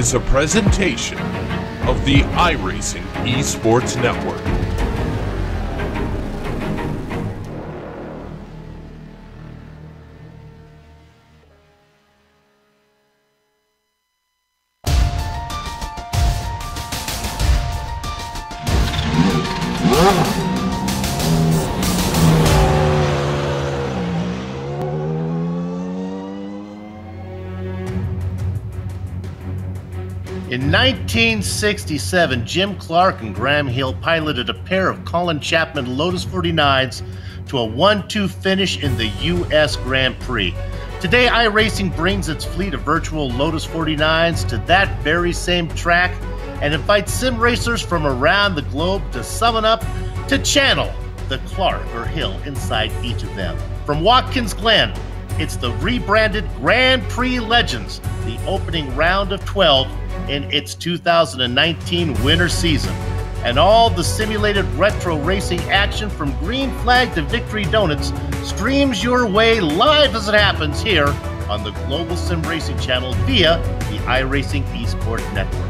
is a presentation of the iRacing Esports Network. In 1967, Jim Clark and Graham Hill piloted a pair of Colin Chapman Lotus 49s to a 1-2 finish in the U.S. Grand Prix. Today, iRacing brings its fleet of virtual Lotus 49s to that very same track and invites sim racers from around the globe to summon up to channel the Clark or Hill inside each of them. From Watkins Glen, it's the rebranded Grand Prix Legends, the opening round of 12 in its 2019 winter season. And all the simulated retro racing action from green flag to victory donuts streams your way live as it happens here on the Global Sim Racing channel via the iRacing Esports Network.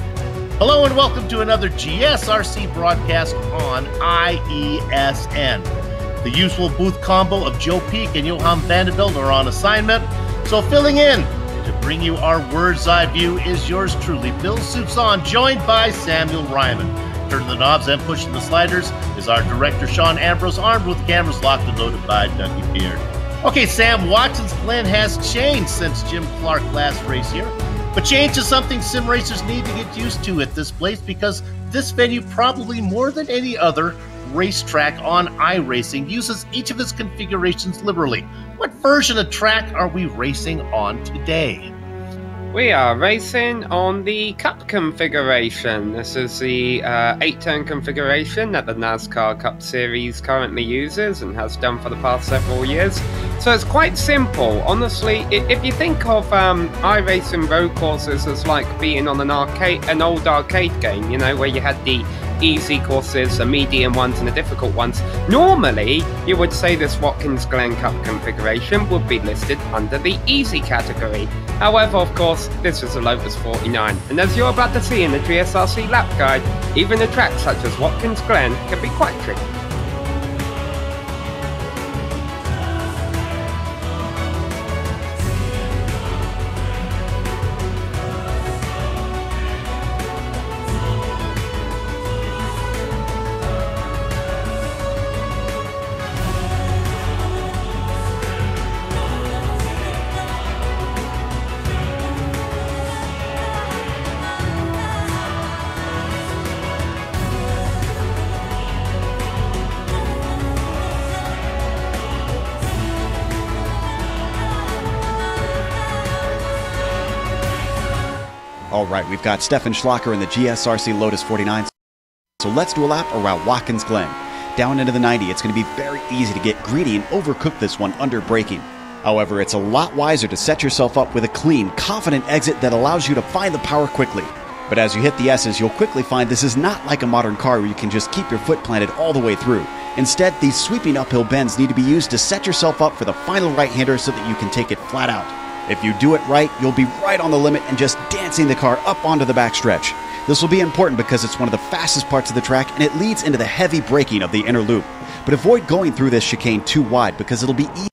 Hello and welcome to another GSRC broadcast on IESN. The usual booth combo of Joe Peak and Johan Vanderbilt are on assignment, so filling in to bring you our Word's Eye view is yours truly, Bill Soupson, joined by Samuel Ryman. Turning the knobs and pushing the sliders is our director, Sean Ambrose, armed with cameras locked and loaded by Dougie Beard. Okay, Sam, Watkins Glen has changed since Jim Clark last raced here, but change is something sim racers need to get used to at this place because this venue, probably more than any other racetrack on iRacing, uses each of its configurations liberally. What version of track are we racing on today? We are racing on the Cup configuration. This is the 8-turn configuration that the NASCAR Cup Series currently uses and has done for the past several years. So it's quite simple. Honestly, if you think of iRacing road courses as like being on an old arcade game, you know, where you had the easy courses, the medium ones and the difficult ones, normally you would say this Watkins Glen Cup configuration would be listed under the easy category. However, of course, this is a Lotus 49, and as you're about to see in the GSRC lap guide, even a track such as Watkins Glen can be quite tricky. All right, we've got Stefan Schlacker in the GSRC Lotus 49. So let's do a lap around Watkins Glen. Down into the 90, it's going to be very easy to get greedy and overcook this one under braking. However, it's a lot wiser to set yourself up with a clean, confident exit that allows you to find the power quickly. But as you hit the S's, you'll quickly find this is not like a modern car where you can just keep your foot planted all the way through. Instead, these sweeping uphill bends need to be used to set yourself up for the final right-hander so that you can take it flat out. If you do it right, you'll be right on the limit and just dancing the car up onto the backstretch. This will be important because it's one of the fastest parts of the track and it leads into the heavy braking of the inner loop. But avoid going through this chicane too wide because it'll be easy.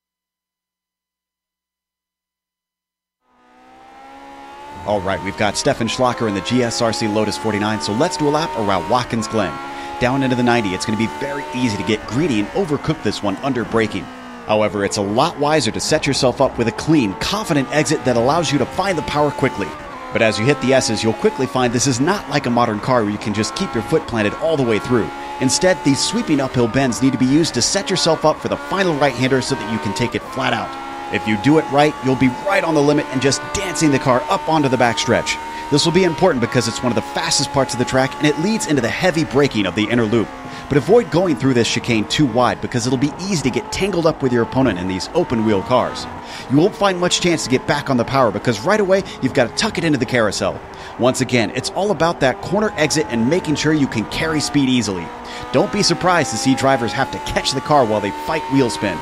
All right, we've got Stefan Schlacker in the GSRC Lotus 49, so let's do a lap around Watkins Glen. Down into the 90, it's going to be very easy to get greedy and overcook this one under braking. However, it's a lot wiser to set yourself up with a clean, confident exit that allows you to find the power quickly. But as you hit the S's, you'll quickly find this is not like a modern car where you can just keep your foot planted all the way through. Instead, these sweeping uphill bends need to be used to set yourself up for the final right-hander so that you can take it flat out. If you do it right, you'll be right on the limit and just dancing the car up onto the backstretch. This will be important because it's one of the fastest parts of the track and it leads into the heavy braking of the inner loop. But avoid going through this chicane too wide because it'll be easy to get tangled up with your opponent in these open-wheel cars. You won't find much chance to get back on the power because right away you've got to tuck it into the carousel. Once again, it's all about that corner exit and making sure you can carry speed easily. Don't be surprised to see drivers have to catch the car while they fight wheel spin.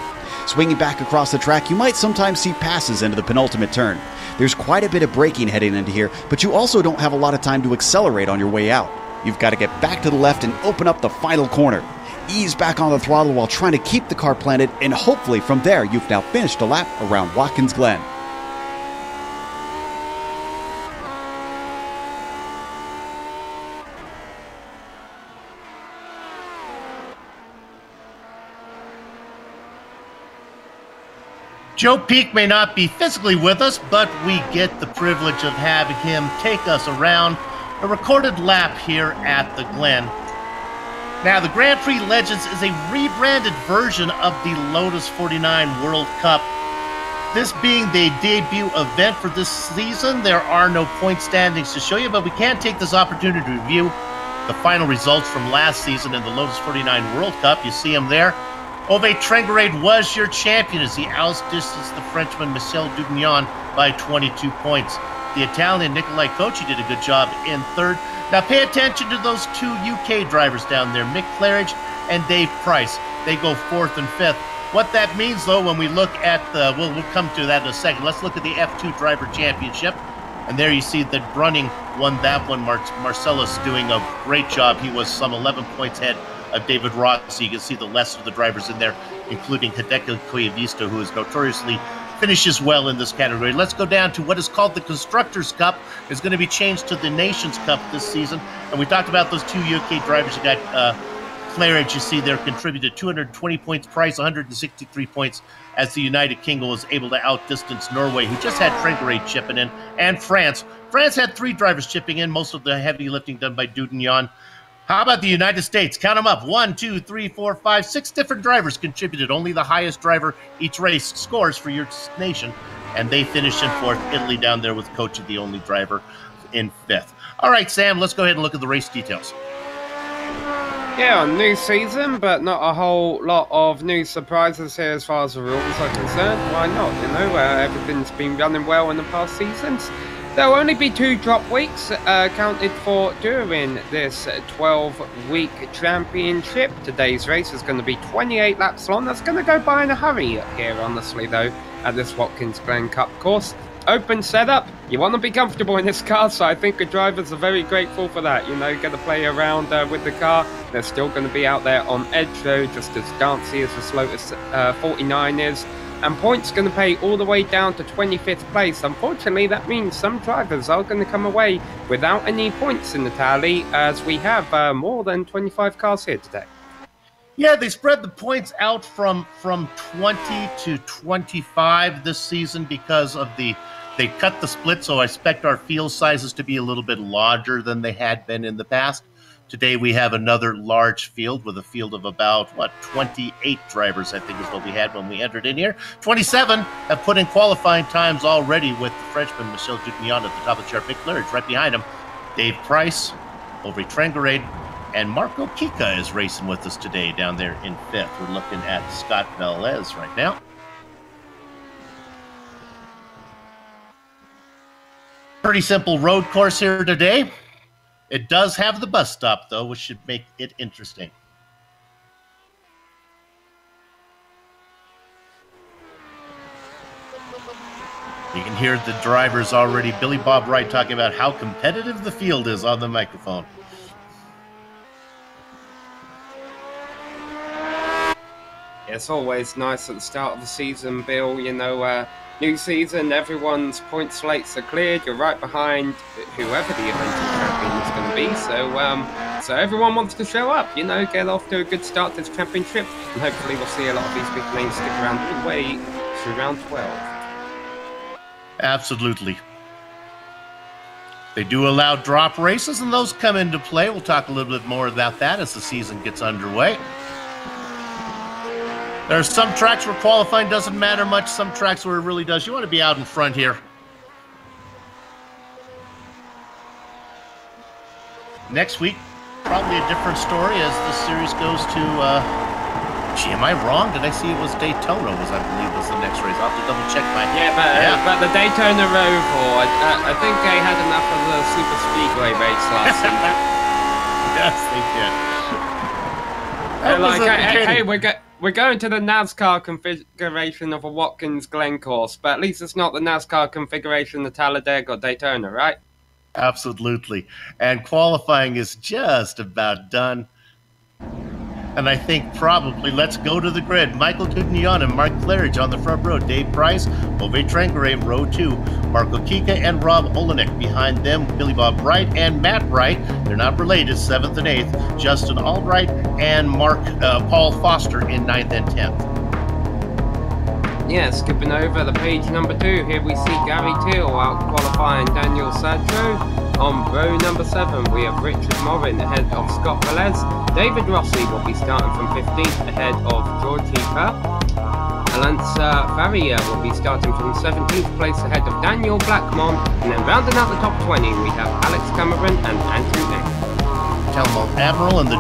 Swinging back across the track, you might sometimes see passes into the penultimate turn. There's quite a bit of braking heading into here, but you also don't have a lot of time to accelerate on your way out. You've got to get back to the left and open up the final corner. Ease back on the throttle while trying to keep the car planted, and hopefully from there you've now finished a lap around Watkins Glen. Joe Peak may not be physically with us, but we get the privilege of having him take us around a recorded lap here at the Glen. Now, the Grand Prix Legends is a rebranded version of the Lotus 49 World Cup. This being the debut event for this season, there are no point standings to show you, but we can take this opportunity to review the final results from last season in the Lotus 49 World Cup. You see them there. Ove Trengarade was your champion as he outdistanced the Frenchman Michel Dugnan by 22 points. The Italian Nicolai Cocci did a good job in third. Now pay attention to those two UK drivers down there, Mick Claridge and Dave Price. They go fourth and fifth. What that means, though, when we look at the, we'll come to that in a second. Let's look at the F2 Driver Championship. And there you see that Brunning won that one. Marcellus doing a great job. He was some 11 points ahead of David Ross. So you can see the rest of the drivers in there, including Hideki Koyevista, who is notoriously finishes well in this category. Let's go down to what is called the Constructors' Cup. It's going to be changed to the Nations' Cup this season. And we talked about those two UK drivers. You got Claridge, you see there, contributed 220 points, Price 163 points, as the United Kingdom was able to outdistance Norway, who just had Trengarade chipping in, and France. France had 3 drivers chipping in, most of the heavy lifting done by Dugnan. How about the United States? Count them up. 1, 2, 3, 4, 5, 6 different drivers contributed. Only the highest driver each race scores for your nation. And they finished in 4th. Italy down there with Cocci, the only driver, in 5th. All right, Sam, let's go ahead and look at the race details. Yeah, new season, but not a whole lot of new surprises here as far as the rules are concerned. Why not? You know, everything's been running well in the past seasons. There will only be 2 drop weeks counted for during this 12-week championship. Today's race is going to be 28 laps long. That's going to go by in a hurry here, honestly, though, at this Watkins Glen Cup course. Open setup. You want to be comfortable in this car, so I think the drivers are very grateful for that. You know, get to play around with the car. They're still going to be out there on edge, though, just as dancey as this Lotus 49 is. And points going to pay all the way down to 25th place. Unfortunately, that means some drivers are going to come away without any points in the tally, as we have more than 25 cars here today. Yeah, they spread the points out from 20 to 25 this season because of they cut the split, so I expect our field sizes to be a little bit larger than they had been in the past. Today we have another large field with a field of about, 28 drivers, I think is what we had when we entered in here. 27 have put in qualifying times already, with the Frenchman Michel Dugnan at the top of the chart. Mick Claridge right behind him. Dave Price, Ove Trengarade, and Marco Kika is racing with us today down there in 5th. We're looking at Scott Velez right now. Pretty simple road course here today. It does have the bus stop, though, which should make it interesting. You can hear the drivers already, Billy Bob Wright, talking about how competitive the field is on the microphone. It's always nice at the start of the season, Bill. You know, new season, everyone's point slates are cleared. You're right behind whoever the eventual champion is going to be. So everyone wants to show up, you know, get off to a good start to this championship. And hopefully we'll see a lot of these big names stick around all the way through round 12. Absolutely. They do allow drop races, and those come into play. We'll talk a little bit more about that as the season gets underway. There are some tracks where qualifying doesn't matter much, some tracks where it really does. You want to be out in front here. Next week, probably a different story as the series goes to, gee, am I wrong? Did I see it was Daytona, I believe was the next race? I'll have to double check my... But the Daytona Roval, I think they had enough of the Super Speedway race last season. Yes, they did. we're going to the NASCAR configuration of a Watkins Glen course, but at least it's not the NASCAR configuration of Talladega or Daytona, right? Absolutely. And qualifying is just about done. And I think probably let's go to the grid. Michael Dugnion and Mark Claridge on the front row. Dave Price, Ove Trankere in row 2. Marco Kika and Rob Olenek behind them. Billy Bob Wright and Matt Wright. They're not related, 7th and 8th. Justin Albright and Paul Foster in 9th and 10th. Yeah, skipping over the page number 2, here we see Gary Teal out qualifying Daniel Sadjo. On row number 7, we have Richard Morin ahead of Scott Velez. David Rossi will be starting from 15th ahead of George Heaper. Alance Farrier will be starting from 17th place ahead of Daniel Blackmon. And then rounding out the top 20, we have Alex Cameron and Andrew Ng. Telmo Admiral in the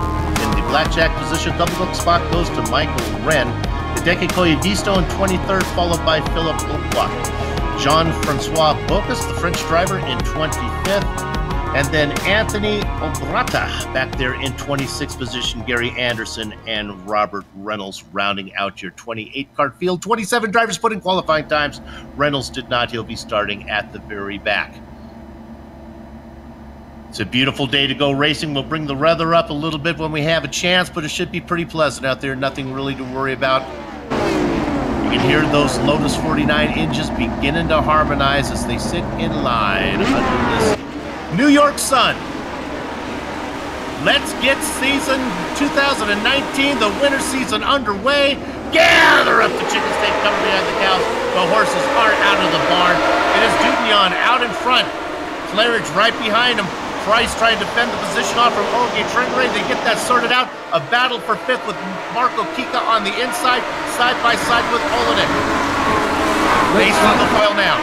blackjack position. Double hook spot goes to Michael Wren. Hideki Koyedisto in 23rd, followed by Philippe Aupois. Jean-Francois Bocas, the French driver, in 25th. And then Anthony Obrata back there in 26th position. Gary Anderson and Robert Reynolds rounding out your 28-car field. 27 drivers put in qualifying times. Reynolds did not. He'll be starting at the very back. It's a beautiful day to go racing. We'll bring the weather up a little bit when we have a chance, but it should be pretty pleasant out there. Nothing really to worry about. You can hear those Lotus 49 engines beginning to harmonize as they sit in line under this New York sun. Let's get season 2019, the winter season, underway. Gather up the chicken steak coming behind the cows. The horses aren't out of the barn. It is Dugnion out in front. Claridge right behind him. Price trying to defend the position off from Ove Trankere. They get that sorted out. A battle for 5th with Marco Kika on the inside, side by side with Olenek. Race on the foil now.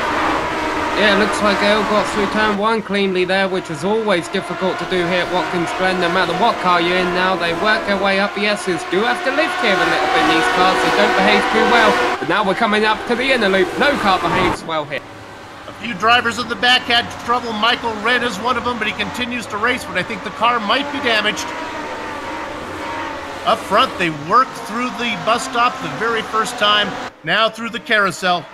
Yeah, looks like they all got through turn 1 cleanly there, which is always difficult to do here at Watkins Glen. No matter what car you're in now, they work their way up. The S's do have to lift here a little bit in these cars. They don't behave too well. But now we're coming up to the inner loop. No car behaves well here. A few drivers in the back had trouble. Michael Wren is one of them, but he continues to race, but I think the car might be damaged. Up front, they worked through the bus stop the very first time, now through the carousel.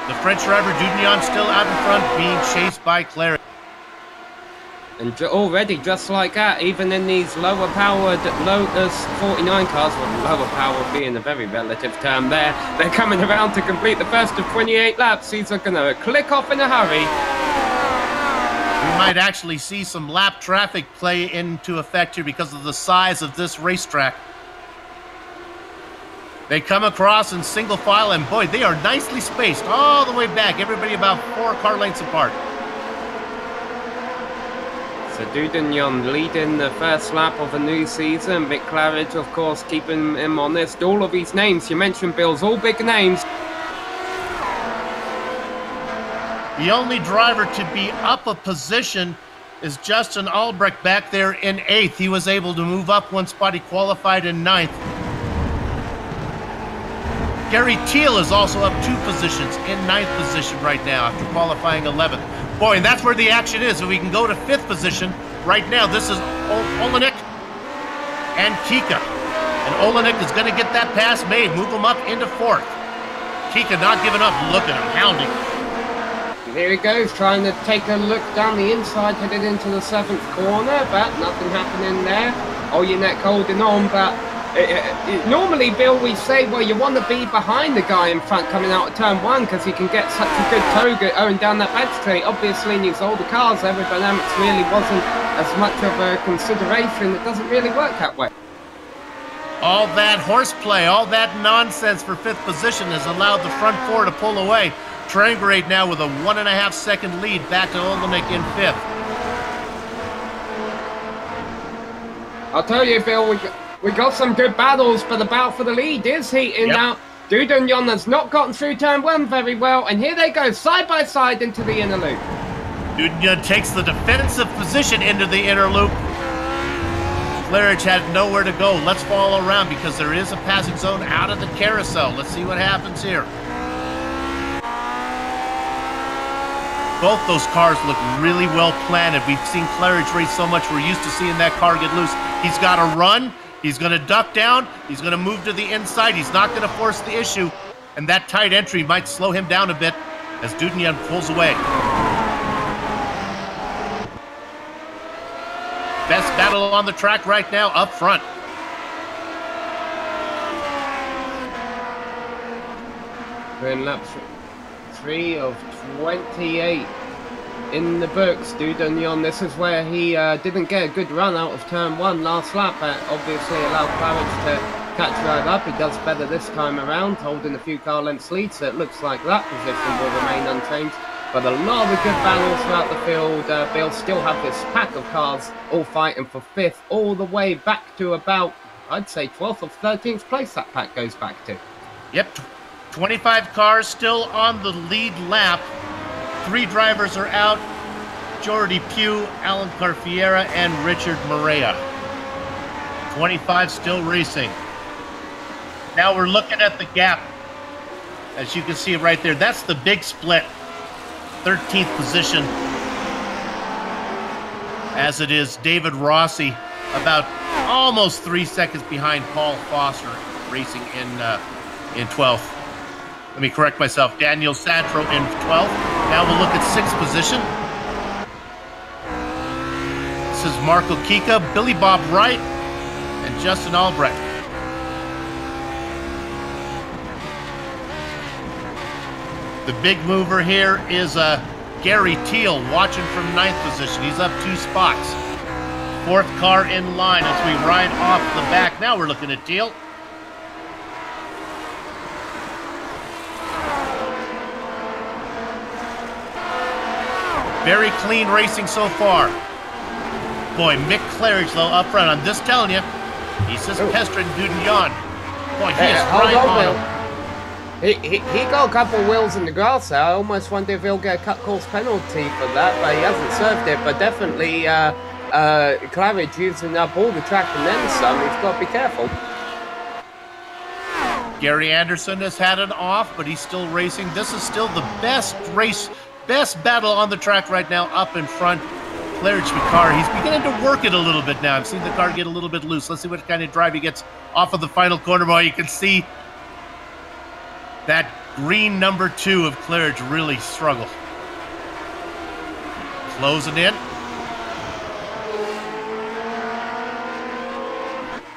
The French driver, Dugnion, still out in front, being chased by Claridge. And already, just like that, even in these lower-powered Lotus 49 cars, with lower power being a very relative term there, they're coming around to complete the first of 28 laps. These are going to click off in a hurry. We might actually see some lap traffic play into effect here because of the size of this racetrack. They come across in single file, and boy, they are nicely spaced all the way back. Everybody about 4 car lengths apart. So Dugnion leading the first lap of a new season. Vic Claridge, of course, keeping him honest. All of these names you mentioned, Bill's all big names. The only driver to be up a position is Justin Albrecht back there in 8th. He was able to move up one spot. He qualified in 9th. Gary Teal is also up 2 positions in 9th position right now after qualifying 11th. Boy, and that's where the action is. If we can go to 5th position right now, this is Olenek and Kika. And Olenek is going to get that pass made, move him up into 4th. Kika not giving up. Look at him, hounding. Here he goes, trying to take a look down the inside, headed into the 7th corner, but nothing happening there. Olenek holding on, but normally, Bill, we say, well, you want to be behind the guy in front coming out of turn 1 because he can get such a good tow going down that back straight. Obviously, in these older cars, aerodynamics really wasn't as much of a consideration. It doesn't really work that way. All that horseplay, all that nonsense for 5th position has allowed the front 4 to pull away. Trankere now with a 1.5 second lead back to Olenek in 5th. I'll tell you, Bill, we got some good battles, but the battle for the lead is heating now. Dugnion has not gotten through turn 1 very well, and here they go, side by side into the inner loop. Dugnion takes the defensive position into the inner loop. Claridge had nowhere to go. Let's follow around because there is a passing zone out of the carousel. Let's see what happens here. Both those cars look really well planted. We've seen Claridge race so much, we're used to seeing that car get loose. He's got to run. He's going to duck down. He's going to move to the inside. He's not going to force the issue. And that tight entry might slow him down a bit as Dudonyan pulls away. Best battle on the track right now up front. We're in lap 3 of 28 in the books. Dudonyan, this is where he didn't get a good run out of turn 1 last lap, but obviously allowed Claridge to catch right up. He does better this time around, holding a few car lengths lead, so it looks like that position will remain unchanged. But a lot of good battles throughout the field. Bill still have this pack of cars all fighting for 5th, all the way back to about, I'd say, 12th or 13th place that pack goes back to. Yep, 25 cars still on the lead lap. 3 drivers are out: Jordy Pugh, Alan Carfiera, and Richard Morea. 25 still racing. Now we're looking at the gap. As you can see right there, that's the big split. 13th position, as it is David Rossi, about almost 3 seconds behind Paul Foster, racing in 12th. Let me correct myself. Daniel Santro in 12th. Now we'll look at 6th position. This is Marco Kika, Billy Bob Wright, and Justin Albrecht. The big mover here is Gary Teal, watching from 9th position. He's up 2 spots. 4th car in line as we ride off the back. Now we're looking at Teal. Very clean racing so far. Boy, Mick Claridge, though, up front. I'm just telling you, he's just pestering Dudonyan. Boy, he is right on him. He got a couple of wheels in the grass there. I almost wonder if he'll get a cut course penalty for that, but he hasn't served it. But definitely, Claridge using up all the track and then some. He's got to be careful. Gary Anderson has had an off, but he's still racing. This is still the best battle on the track right now up in front. Claridge car, he's beginning to work it a little bit now. I've seen the car get a little bit loose. Let's see what kind of drive he gets off of the final corner. Boy, you can see that green number 2 of Claridge really struggle. Closing in.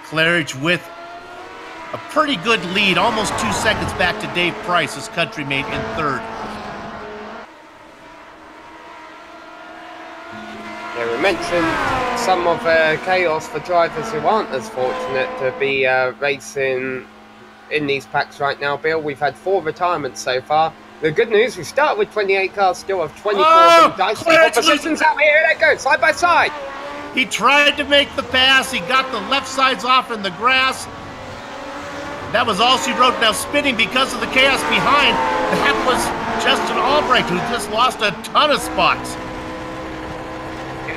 Claridge with a pretty good lead, almost 2 seconds back to Dave Price, his countrymate, in 3rd. Yeah, we mentioned some of chaos for drivers who aren't as fortunate to be racing in these packs right now, Bill. We've had 4 retirements so far. The good news, we start with 28 cars, still have 24 dicey positions out here. They go, side by side. He tried to make the pass. He got the left sides off in the grass. That was all she wrote. Now spinning because of the chaos behind. That was Justin Albrecht, who just lost a ton of spots.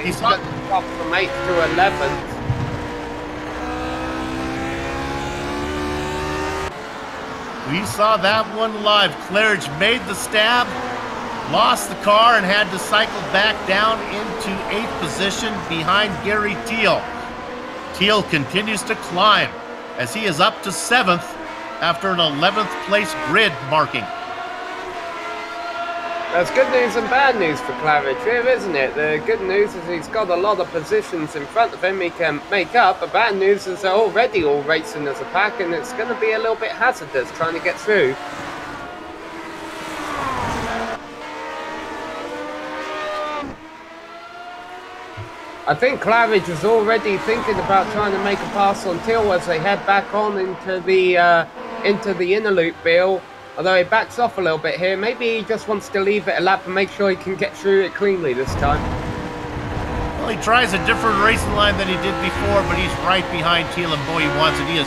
He's got the drop from 8th to 11th. We saw that one live. Claridge made the stab, lost the car, and had to cycle back down into 8th position behind Gary Teal. Teal continues to climb as he is up to 7th after an 11th place grid marking. That's good news and bad news for Claridge here, isn't it? The good news is he's got a lot of positions in front of him he can make up. The bad news is they're already all racing as a pack, and it's going to be a little bit hazardous trying to get through. I think Claridge is already thinking about trying to make a pass on Teal as they head back on into the inner loop, Bill. Although he backs off a little bit here. Maybe he just wants to leave it a lap and make sure he can get through it cleanly this time. Well, he tries a different racing line than he did before, but he's right behind Teal, and boy, he wants it. He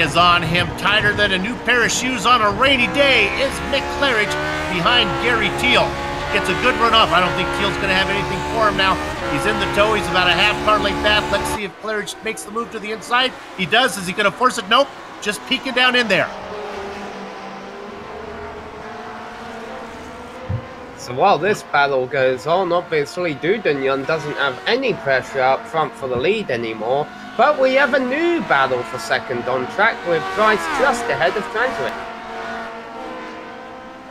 is on him tighter than a new pair of shoes on a rainy day. Is Mick Claridge behind Gary Teal. Gets a good run off. I don't think Teal's going to have anything for him now. He's in the tow. He's about a half car length back. Let's see if Claridge makes the move to the inside. He does. Is he going to force it? Nope. Just peeking down in there. So while this battle goes on, obviously Dudonyan doesn't have any pressure up front for the lead anymore. But we have a new battle for second on track with Price just ahead of Tranquil.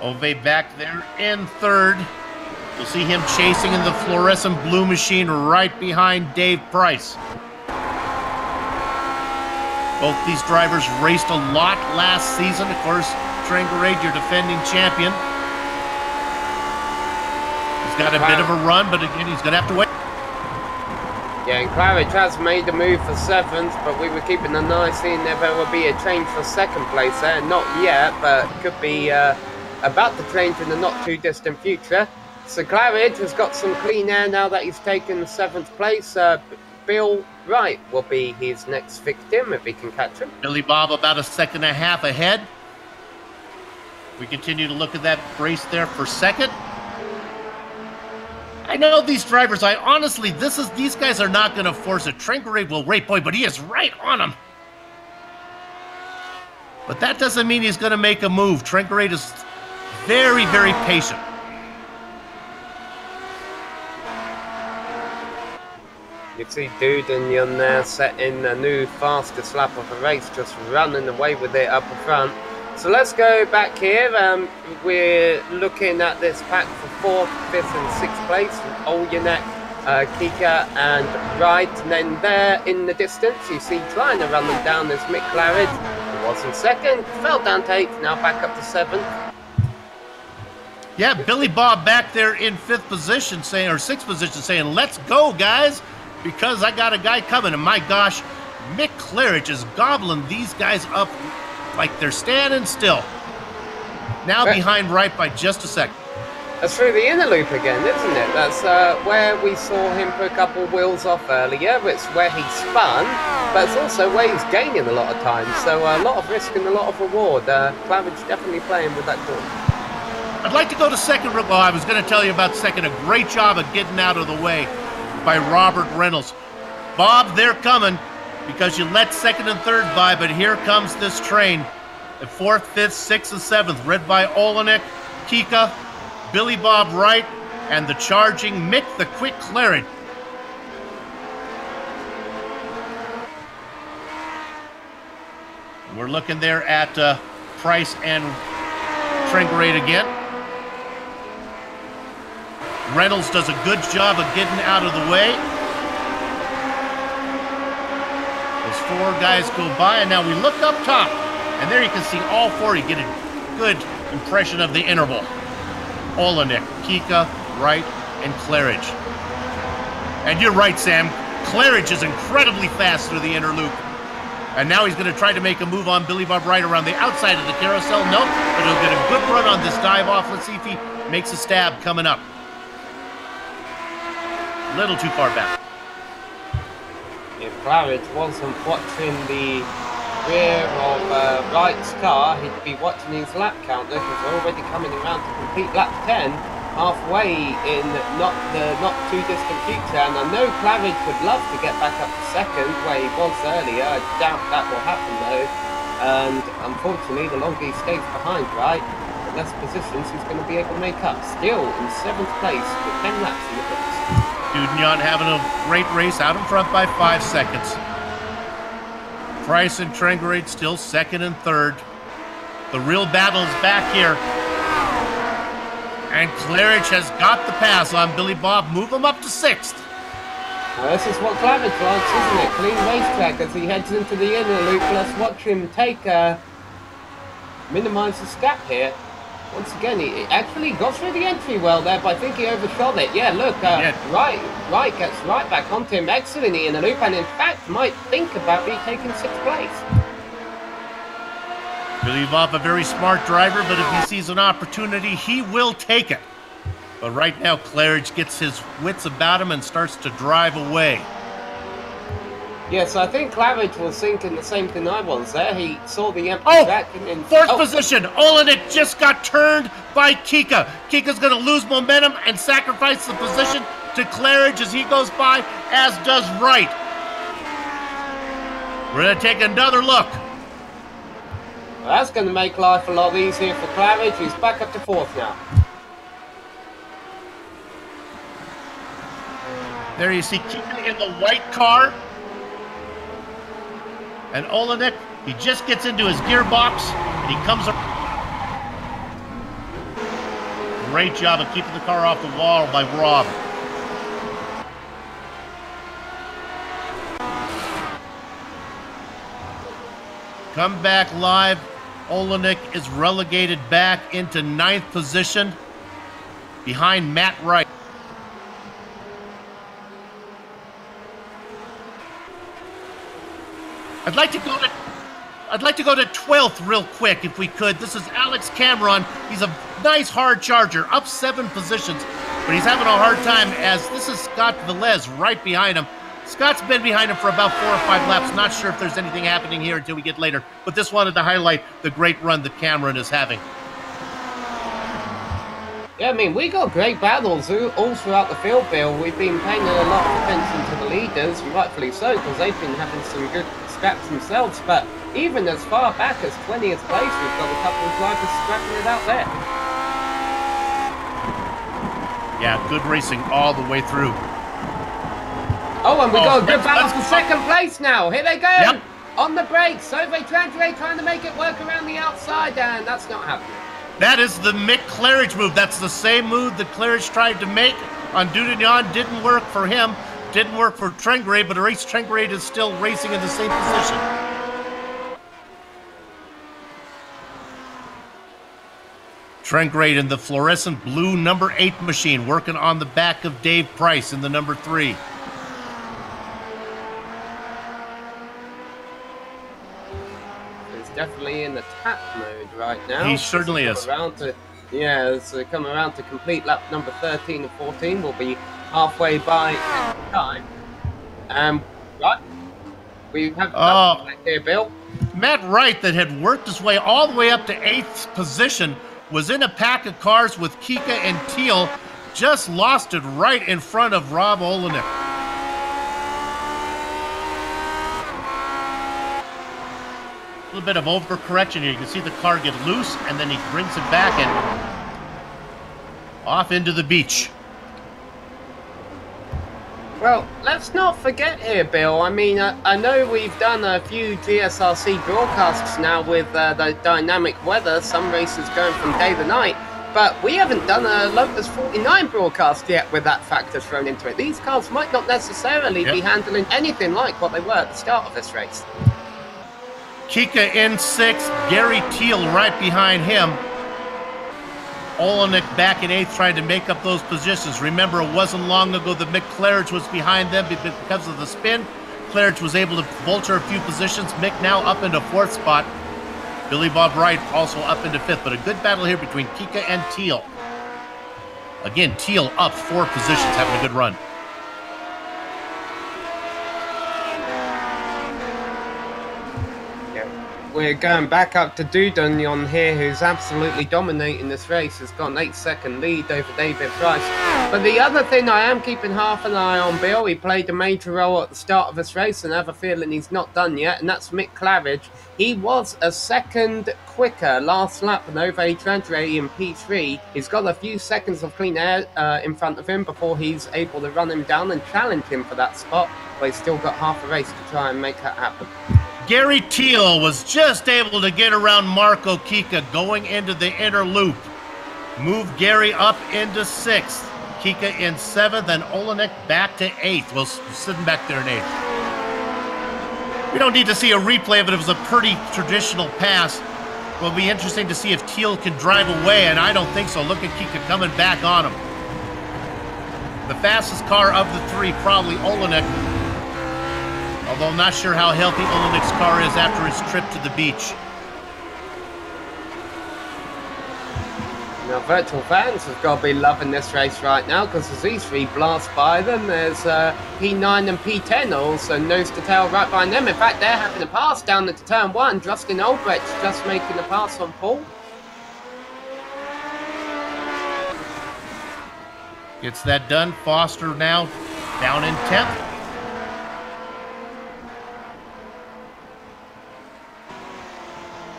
Ove back there in third. You'll see him chasing in the fluorescent blue machine right behind Dave Price. Both these drivers raced a lot last season. Of course, Tranquil, your defending champion. He's got a bit of a run, but again, he's going to have to wait. Yeah, and Claridge has made a move for 7th, but we were keeping an eye seeing if there will be a change for 2nd place there. Not yet, but could be about to change in the not too distant future. So Claridge has got some clean air now that he's taken 7th place. Bill Wright will be his next victim if he can catch him. Billy Bob about a second and a half ahead. We continue to look at that race there for second. I know these drivers, these guys are not going to force it. Tranquil will rate boy, but he is right on him. But that doesn't mean he's going to make a move. Tranquil is very, very patient. You see Dudenian there setting a new fastest lap of the race, just running away with it up the front. So let's go back here. We're looking at this pack for 4th, 5th and 6th place. Olyanek, Kika and Wright. And then there in the distance, you see trying to run them down is Mick Claridge. He was in 2nd, fell down to 8th, now back up to 7th. Yeah, Billy Bob back there in 5th position saying, or 6th position saying, let's go, guys, because I got a guy coming. And my gosh, Mick Claridge is gobbling these guys up like they're standing still. Now behind Wright by just a second. That's through the inner loop again, isn't it? That's where we saw him put a couple wheels off earlier. It's where he spun, but it's also where he's gaining a lot of time. So a lot of risk and a lot of reward. Claridge definitely playing with that corner. I'd like to go to second. Well, I was going to tell you about second. A great job of getting out of the way by Robert Reynolds. Bob, they're coming because you let 2nd and 3rd by, but here comes this train. At 4th, 5th, 6th, and 7th, led by Olenek, Kika, Billy Bob Wright, and the charging Mick the Quick Claridge. We're looking there at Price and Tranquil again. Reynolds does a good job of getting out of the way. Those 4 guys go by, and now we look up top, and there you can see all 4. You get a good impression of the interval. Olenek, Kika, Wright, and Claridge. And you're right, Sam. Claridge is incredibly fast through the inner loop. And now he's going to try to make a move on Billy Bob Wright around the outside of the carousel. Nope, but he'll get a good run on this dive off. Let's see if he makes a stab coming up. A little too far back. If Claridge wasn't watching the rear of Wright's car, he'd be watching his lap counter because we're already coming around to complete lap 10, halfway in not too distant future. And I know Claridge would love to get back up to 2nd where he was earlier. I doubt that will happen though. And unfortunately, the longer he stays behind Wright, the less positions he's going to be able to make up. Still in 7th place with 10 laps in the books. Dudenian having a great race out in front by 5 seconds. Price and Tranquil still 2nd and 3rd. The real battle is back here. And Claridge has got the pass on Billy Bob. Move him up to 6th. Well, this is what Claridge wants, isn't it? Clean racetrack as he heads into the inner loop. Let's watch him minimize the gap here. Once again, he actually got through the entry well there, but I think he overshot it. Yeah, look, Wright gets right back onto him excellently in the loop, and in fact might think about retaking 6th place. Billy Bob, a very smart driver, but if he sees an opportunity, he will take it. But right now, Claridge gets his wits about him and starts to drive away. Yes, I think Claridge was thinking the same thing I was there. He saw the empty track and 4th position. Olenek just got turned by Kika. Kika's going to lose momentum and sacrifice the position to Claridge as he goes by, as does Wright. We're going to take another look. Well, that's going to make life a lot easier for Claridge. He's back up to 4th now. There you see Kika in the white car. And Olenek, he just gets into his gearbox, and he comes around. Great job of keeping the car off the wall by Rob. Come back live. Olenek is relegated back into 9th position behind Matt Wright. I'd like to go to 12th real quick if we could. This is Alex Cameron. He's a nice hard charger, up 7 positions, but he's having a hard time as this is Scott Velez right behind him. Scott's been behind him for about 4 or 5 laps. Not sure if there's anything happening here until we get later, but just wanted to highlight the great run that Cameron is having. Yeah, I mean, we got great battles all throughout the field, Bill. We've been paying a lot of attention to the leaders, and rightfully so, because they've been having some good scraps themselves. But even as far back as 20th place, we've got a couple of drivers scrapping it out there. Yeah, good racing all the way through. Oh, and we got a good battle for 2nd place now. Here they go. Yep. On the brakes. Sauvé Trandre trying to make it work around the outside, and that's not happening. That is the Mick Claridge move. That's the same move that Claridge tried to make on Dudignon. Didn't work for him. Didn't work for Trengray, but Maurice Trengray is still racing in the same position. Trengray in the fluorescent blue number 8 machine, working on the back of Dave Price in the number 3. Definitely in the tap mode right now. He certainly is. As they come around to complete lap number 13 and 14, we'll be halfway by time. Right, we have here, Bill. Matt Wright, that had worked his way all the way up to 8th position, was in a pack of cars with Kika and Teal, just lost it right in front of Rob Olenek. A little bit of overcorrection here. You can see the car get loose, and then he brings it back and off into the beach. Well, let's not forget here, Bill. I mean, I know we've done a few GSRC broadcasts now with the dynamic weather, some races going from day to night, but we haven't done a Lotus 49 broadcast yet with that factor thrown into it. These cars might not necessarily be handling anything like what they were at the start of this race. Kika in 6th, Gary Teal right behind him. Olenek back in 8th trying to make up those positions. Remember, it wasn't long ago that Mick Claridge was behind them because of the spin. Claridge was able to vulture a few positions. Mick now up into 4th spot. Billy Bob Wright also up into 5th, but a good battle here between Kika and Teal. Again, Teal up 4 positions, having a good run. We're going back up to Dudignon here, who's absolutely dominating this race. Has got an 8-second lead over David Price. But the other thing I am keeping half an eye on, Bill, he played a major role at the start of this race, and I have a feeling he's not done yet, and that's Mick Claridge. He was a second quicker last lap than Sauvé Trandre in P3. He's got a few seconds of clean air in front of him before he's able to run him down and challenge him for that spot, but he's still got half a race to try and make that happen. Gary Teal was just able to get around Marco Kika going into the inner loop. Move Gary up into 6th. Kika in 7th and Olenek back to 8th. Well, sitting back there in 8th. We don't need to see a replay of it. It was a pretty traditional pass. Will be interesting to see if Teal can drive away, and I don't think so. Look at Kika coming back on him. The fastest car of the 3, probably Olenek. Although I'm not sure how healthy Olenek's car is after his trip to the beach. Now, virtual fans have got to be loving this race right now, because as these 3 blast by them, there's P9 and P10 also nose to tail right behind them. In fact, they're having a pass down into turn 1. Justin Albrecht just making a pass on Paul. Gets that done. Foster now down in 10th.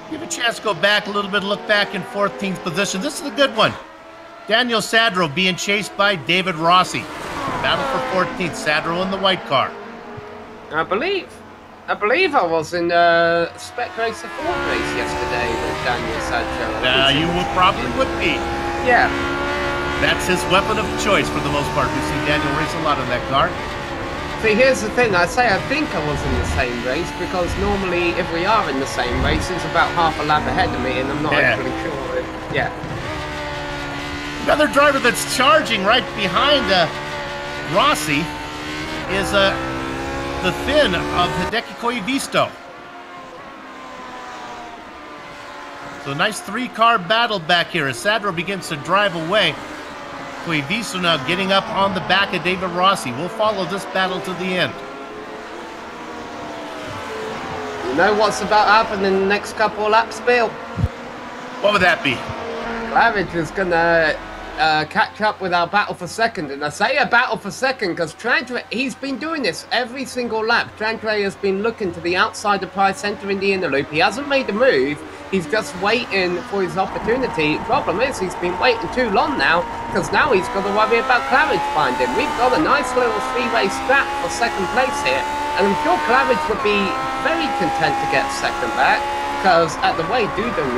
Give a chance to go back a little bit, look back in 14th position. This is a good one. Daniel Sadro being chased by David Rossi. Battle for 14th. Sadro in the white car. I believe I believe I was in Spec Racer Ford race yesterday with Daniel Sancho. You probably would be. Yeah. That's his weapon of choice for the most part. We've seen Daniel race a lot in that car. See, here's the thing. I say I think I was in the same race because normally if we are in the same race, it's about half a lap ahead of me, and I'm not actually sure. Yeah. Another driver that's charging right behind Rossi is the Finn of Hideki Koivisto. So a nice three-car battle back here as Sadro begins to drive away. Koivisto now getting up on the back of David Rossi. We'll follow this battle to the end. You know what's about to happen in the next couple of laps, Bill? What would that be? Claridge is going to catch up with our battle for second. And I say a battle for second because he's been doing this every single lap. Trantre has been looking to the outside of Price, entering the inner loop. He hasn't made a move. He's just waiting for his opportunity. Problem is, he's been waiting too long now because now he's got to worry about Claridge finding. We've got a nice little three-way scrap for second place here. And I'm sure Claridge would be very content to get second back. Because at the rate Dudon's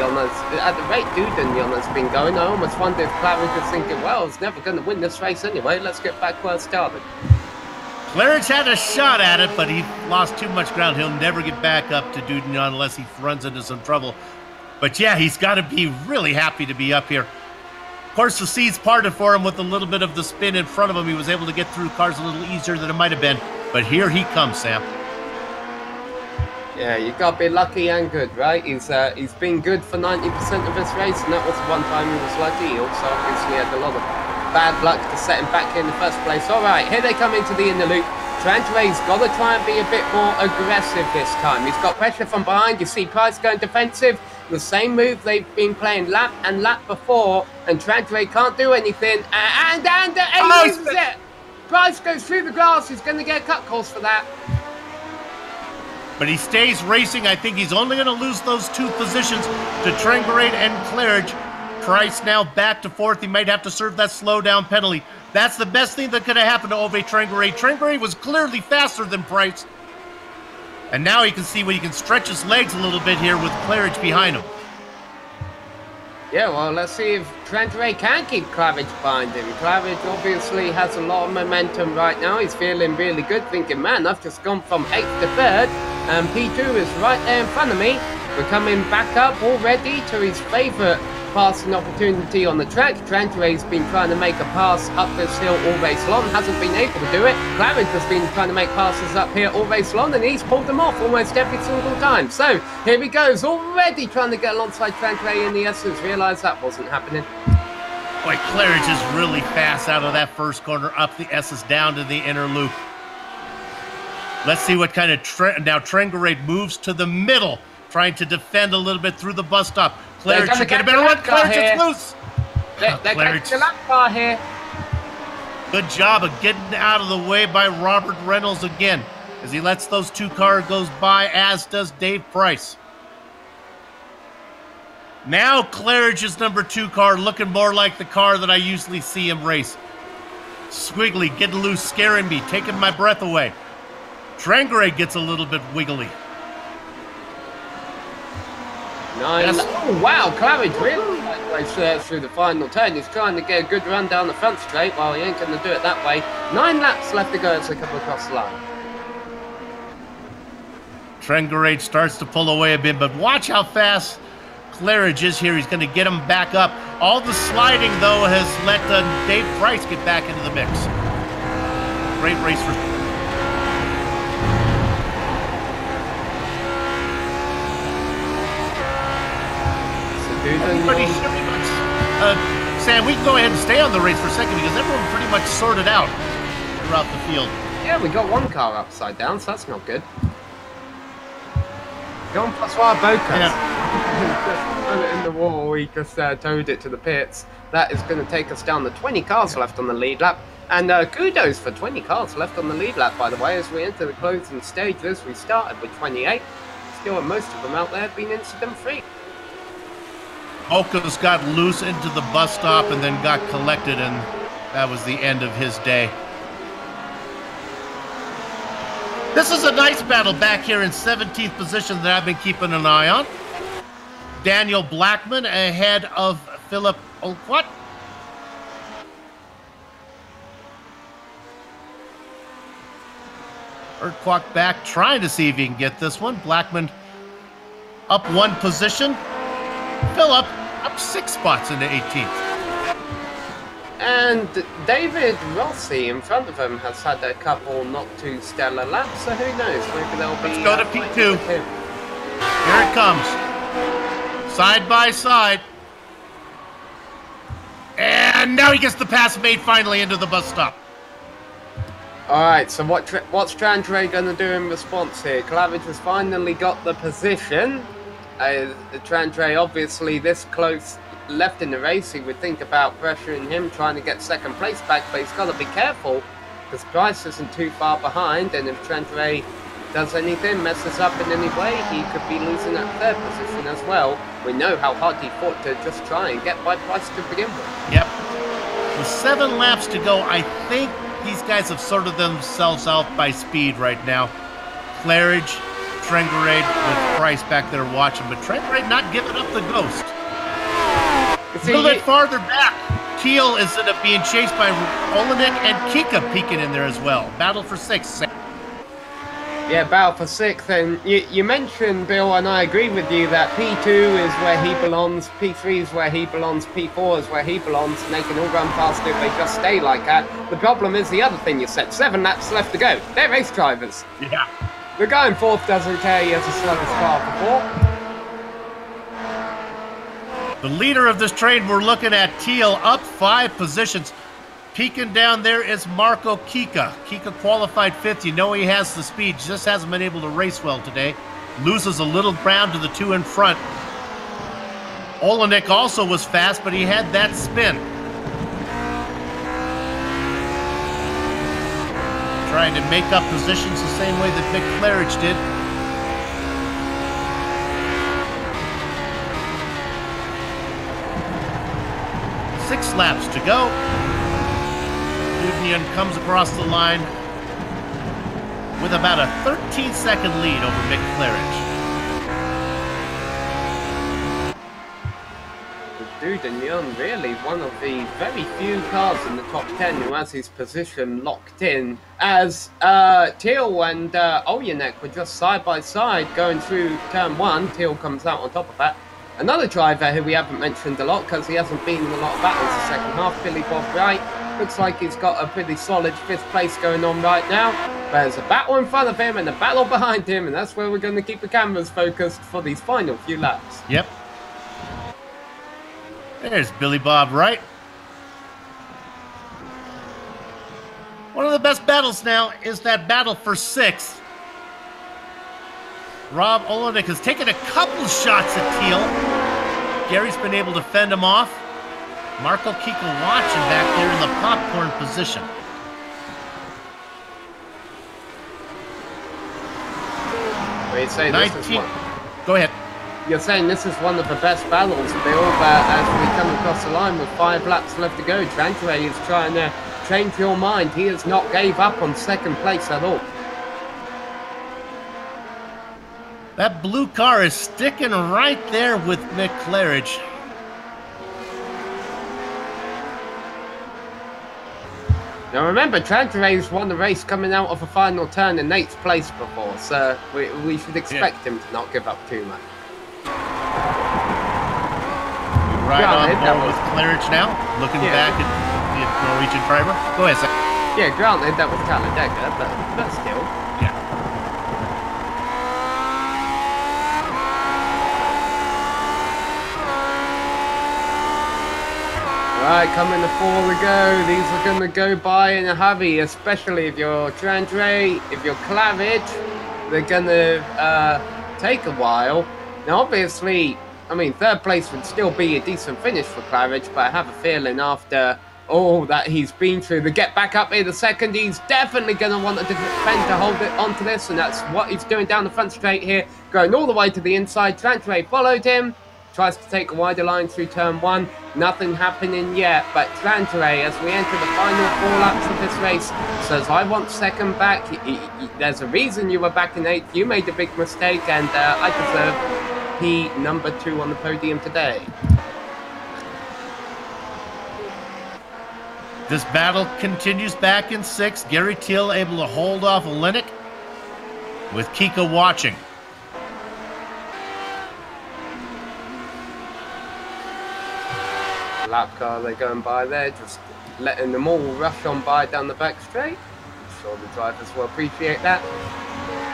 been going, I almost wonder if Claridge is thinking, well, I was never going to win this race anyway. Let's get back where I started. Claridge had a shot at it, but he lost too much ground. He'll never get back up to Dudon unless he runs into some trouble. But yeah, he's got to be really happy to be up here. Of course, the seas parted for him with a little bit of the spin in front of him. He was able to get through cars a little easier than it might have been. But here he comes, Sam. Yeah, you got to be lucky and good, right? He's been good for 90% of this race, and that was one time he was lucky. He also obviously had a lot of bad luck to set him back in the first place. All right, here they come into the inner loop. Trantre's got to try and be a bit more aggressive this time. He's got pressure from behind. You see Price going defensive. The same move they've been playing lap and lap before, and Trantre can't do anything. And he loses it. Price goes through the grass. He's going to get a cut course for that. But he stays racing. I think he's only going to lose those two positions to Trengarade and Claridge. Price now back to fourth. He might have to serve that slowdown penalty. That's the best thing that could have happened to Ove Trengarade. Trengarade was clearly faster than Price. And now he can see when he can stretch his legs a little bit here with Claridge behind him. Yeah, well, let's see if Trengarade can keep Claridge behind him. Claridge obviously has a lot of momentum right now. He's feeling really good, thinking, man, I've just gone from 8th to 3rd, and P2 is right there in front of me. We're coming back up already to his favourite passing opportunity on the track. Trantre's been trying to make a pass up this hill all race long, hasn't been able to do it. Claridge has been trying to make passes up here all race long, and he's pulled them off almost every single time. So here he goes, already trying to get alongside Trantre in the S's. Realised that wasn't happening. Boy, Claridge is really fast out of that first corner, up the S's, down to the inner loop. Let's see what kind of now Trengarade moves to the middle, trying to defend a little bit through the bus stop. Claridge should get a better run. Claridge is loose. They're getting the lap car here. Good job of getting out of the way by Robert Reynolds again, as he lets those two cars go by, as does Dave Price. Now Claridge's number 2 car looking more like the car that I usually see him race. Squiggly, getting loose, scaring me, taking my breath away. Trengarade gets a little bit wiggly. Oh, wow, Claridge really like through the final turn. He's trying to get a good run down the front straight. Well, he ain't going to do it that way. 9 laps left to go as they come across the line. Trengarade starts to pull away a bit, but watch how fast Claridge is here. He's going to get him back up. All the sliding, though, has let Dave Price get back into the mix. Great race for... Sam, we can go ahead and stay on the race for a second because everyone's pretty much sorted out throughout the field. Yeah, we got one car upside down, so that's not good. Jean-Francois Bocas. Just put it in the wall. He just towed it to the pits. That is going to take us down to 20 cars left on the lead lap. And kudos for 20 cars left on the lead lap, by the way, as we enter the closing stages. We started with 28. Still, most of them out there have been incident-free. Bocas got loose into the bus stop and then got collected, and that was the end of his day. This is a nice battle back here in 17th position that I've been keeping an eye on. Daniel Blackman ahead of Philippe. Oh, what? Urquhart back, trying to see if he can get this one. Blackman up 1 position. Philippe up 6 spots into 18th. And David Rossi in front of him has had a couple not too stellar laps, so who knows? Maybe they'll be. Let's go to P2. Here it comes. Side by side. And now he gets the pass made finally into the bus stop. Alright, so what's Trandre going to do in response here? Claridge has finally got the position. Trandre obviously this close left in the race, he would think about pressuring him, trying to get second place back, but he's got to be careful because Price isn't too far behind, and if Trandre does anything, messes up in any way, he could be losing that 3rd position as well. We know how hard he fought to just try and get by Price to begin with. Yep. With 7 laps to go, I think these guys have sorted themselves out by speed right now. Claridge, Trengerade with Price back there watching, but Trengerade not giving up the ghost. A little bit farther back, Keel is being chased by Olenek and Kika peeking in there as well. Battle for 6th. Yeah, battle for 6th, and you mentioned, Bill, and I agree with you, that P2 is where he belongs, P3 is where he belongs, P4 is where he belongs, and they can all run faster if they just stay like that. The problem is the other thing you said, 7 laps left to go. They're race drivers. Yeah. The guy in 4th doesn't care he has a slowest car before. The leader of this train, we're looking at Teal, up 5 positions. Peeking down there is Marco Kika. Kika qualified 5th. You know he has the speed, just hasn't been able to race well today. Loses a little ground to the 2 in front. Olenek also was fast, but he had that spin. Trying to make up positions the same way that Mick Claridge did. Six laps to go. Nubian comes across the line with about a 13-second lead over Mick Claridge. Dudenion really one of the very few cars in the top 10 who has his position locked in, as Teal and Olyanek were just side by side going through turn 1. Teal comes out on top of that. Another driver who we haven't mentioned a lot because he hasn't been in a lot of battles the second half, Philippe Wright. Looks like he's got a pretty solid 5th place going on right now. But there's a battle in front of him and a battle behind him, and that's where we're going to keep the cameras focused for these final few laps. Yep. There's Billy Bob Wright. One of the best battles now is that battle for 6th. Rob Olenek has taken a couple shots at Teal. Gary's been able to fend him off. Marco Kika watching back there in the popcorn position. Wait, say 19. This is one. Go ahead. You're saying this is one of the best battles, Bill, but as we come across the line with 5 laps left to go, Trandre is trying to change your mind. He has not gave up on 2nd place at all. That blue car is sticking right there with Mick Claridge. Now remember, Trandre's won the race coming out of a final turn in 8th place before, so we should expect him to not give up too much. Right on board with Claridge now, looking back at the Norwegian driver. Go ahead, Sam. Yeah, granted that was Talladega, but still. Yeah. Right, coming to 4 to go. These are going to go by in a hurry, especially if you're Trandre, if you're Claridge. They're going to take a while. Now, obviously, I mean, 3rd place would still be a decent finish for Claridge, but I have a feeling after all that he's been through, to get back up here the 2nd, he's definitely going to want to defend to hold it onto this, and that's what he's doing down the front straight here, going all the way to the inside. Trandre followed him. tries to take a wider line through turn 1. Nothing happening yet, but Trandre, as we enter the final 4 laps of this race, says, I want second back. There's a reason you were back in 8th. You made a big mistake, and I deserve number 2 on the podium today. This battle continues back in 6th. Gary Thiel able to hold off Olenek with Kika watching. Lap car, they're going by there, just letting them all rush on by down the back straight. I'm sure the drivers will appreciate that.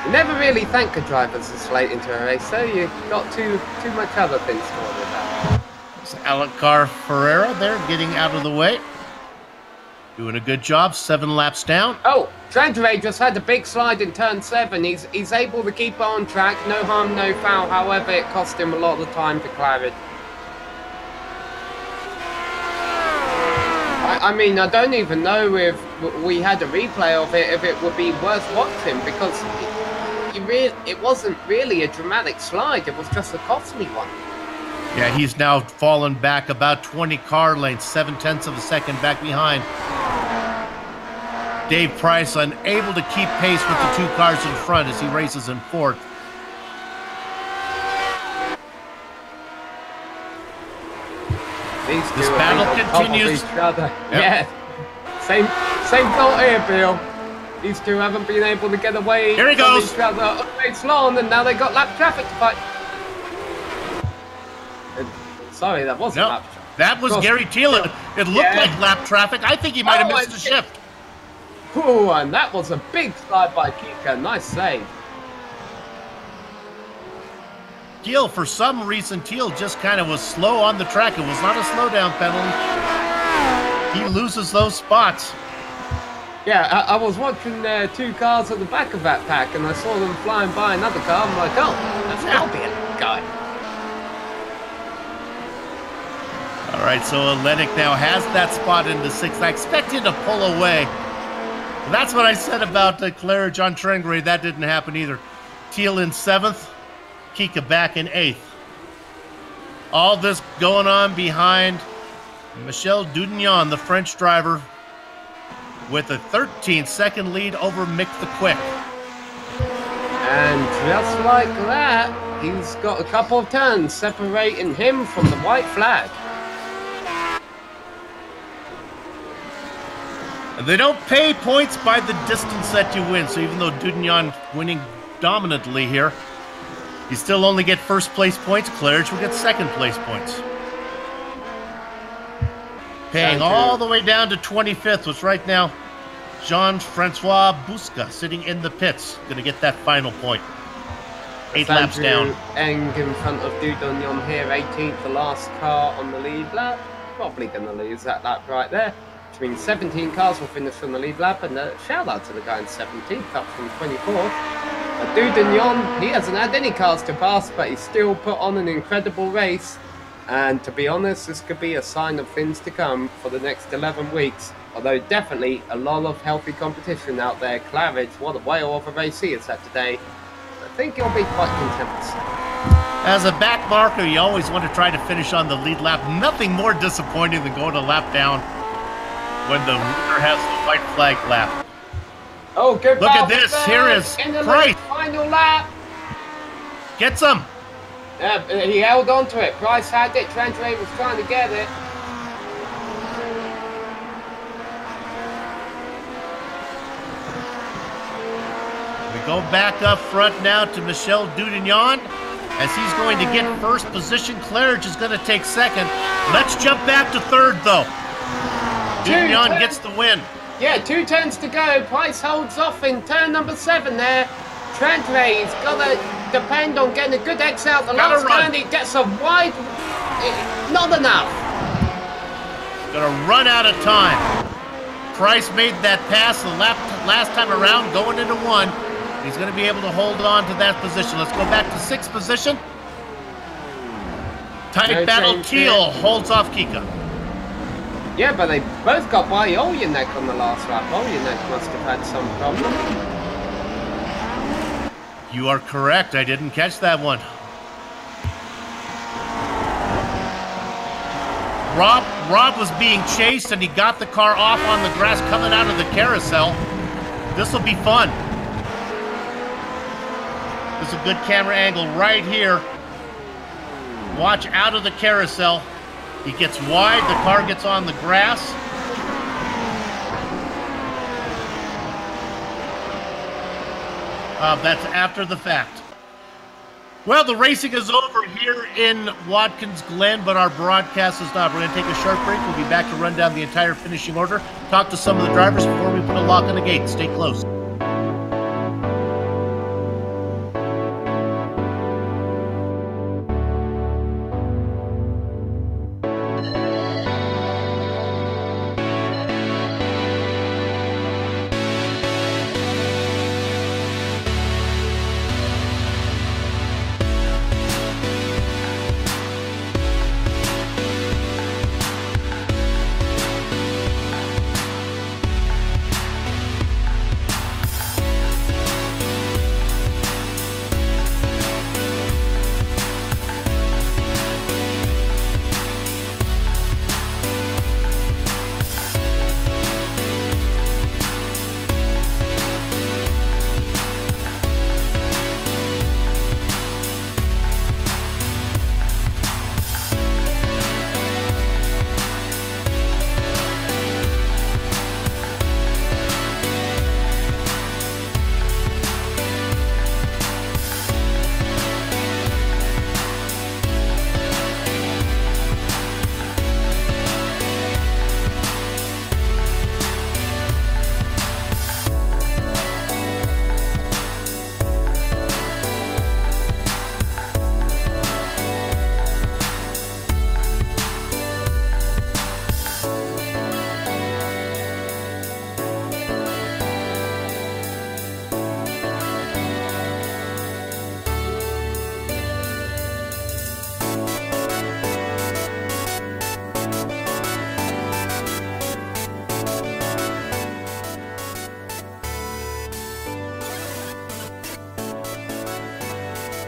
You never really thank the drivers this late into a race, so you've got too much other things to worry about. It's Alencar Ferreira there getting out of the way. Doing a good job, 7 laps down. Oh, Trandre just had a big slide in turn 7. He's able to keep on track, no harm, no foul. However, it cost him a lot of the time to clear it. I mean, I don't even know if we had a replay of it, if it would be worth watching, because it wasn't really a dramatic slide. It was just a costly one. Yeah, he's now fallen back about 20 car lengths, 0.7 of a second back behind. Dave Price unable to keep pace with the 2 cars in front as he races in 4th. This battle continues. Yep. Yeah, same thought here, Bill. These two haven't been able to get away Here he from goes. each other. It's long, and now they got lap traffic to fight. Sorry, that wasn't lap traffic. That was Gary Thiel. It looked like lap traffic. I think he might have missed the shift. Ooh, and that was a big slide by Kika. Nice save. Thiel, for some reason, Thiel just kind of was slow on the track. It was not a slowdown penalty. He loses those spots. Yeah, I was watching 2 cars at the back of that pack, and I saw them flying by another car. I'm like, oh, that's got to be a guy. All right, so Olenek now has that spot into 6th. I expect him to pull away. That's what I said about Claridge on Trengray. That didn't happen either. Thiel in 7th. Kika back in 8th. All this going on behind Michel Dudignon, the French driver, with a 13-second lead over Mick the Quick. And just like that, he's got a couple of turns separating him from the white flag. They don't pay points by the distance that you win, so even though Dudignon winning dominantly here, you still only get 1st place points. Claridge will get 2nd place points. Paying all the way down to 25th, which right now, Jean-Francois Busca sitting in the pits. Going to get that final point. 8 laps down. Eng in front of Dudignon here, 18th, the last car on the lead lap. Probably going to lose that lap right there. Which means 17 cars will finish from the lead lap, and a shout out to the guy in 17th, up from 24th. Dudignon, he hasn't had any cars to pass, but he's still put on an incredible race. And to be honest, this could be a sign of things to come for the next 11 weeks. Although definitely a lot of healthy competition out there. Claridge, what a whale of a race he has had today. I think he'll be quite content. As a back marker, you always want to try to finish on the lead lap. Nothing more disappointing than going a lap down when the winner has the white flag lap. Oh, good. Look at this. Here is Price. Final lap. Gets him. Yeah, he held on to it. Price had it. Trandre was trying to get it. We go back up front now to Michel Dudignon as he's going to get 1st position. Claridge is going to take 2nd. Let's jump back to 3rd, though. Dudignon gets the win. Yeah, 2 turns to go. Price holds off in turn number 7 there. Trandre's got to depend on getting a good exit out the last turn. He gets a wide... Not enough. Gonna run out of time. Price made that pass the last time around, going into 1. He's going to be able to hold on to that position. Let's go back to 6th position. Tight battle. Thiel holds off Kika. Yeah, but they both got by Olenek on the last lap. Olenek must have had some problem. You are correct. I didn't catch that one. Rob was being chased, and he got the car off on the grass coming out of the carousel. This will be fun. This is a good camera angle right here. Watch out of the carousel. He gets wide, the car gets on the grass. That's after the fact. Well, the racing is over here in Watkins Glen, but our broadcast is not. We're going to take a short break. We'll be back to run down the entire finishing order, talk to some of the drivers before we put a lock on the gate. Stay close.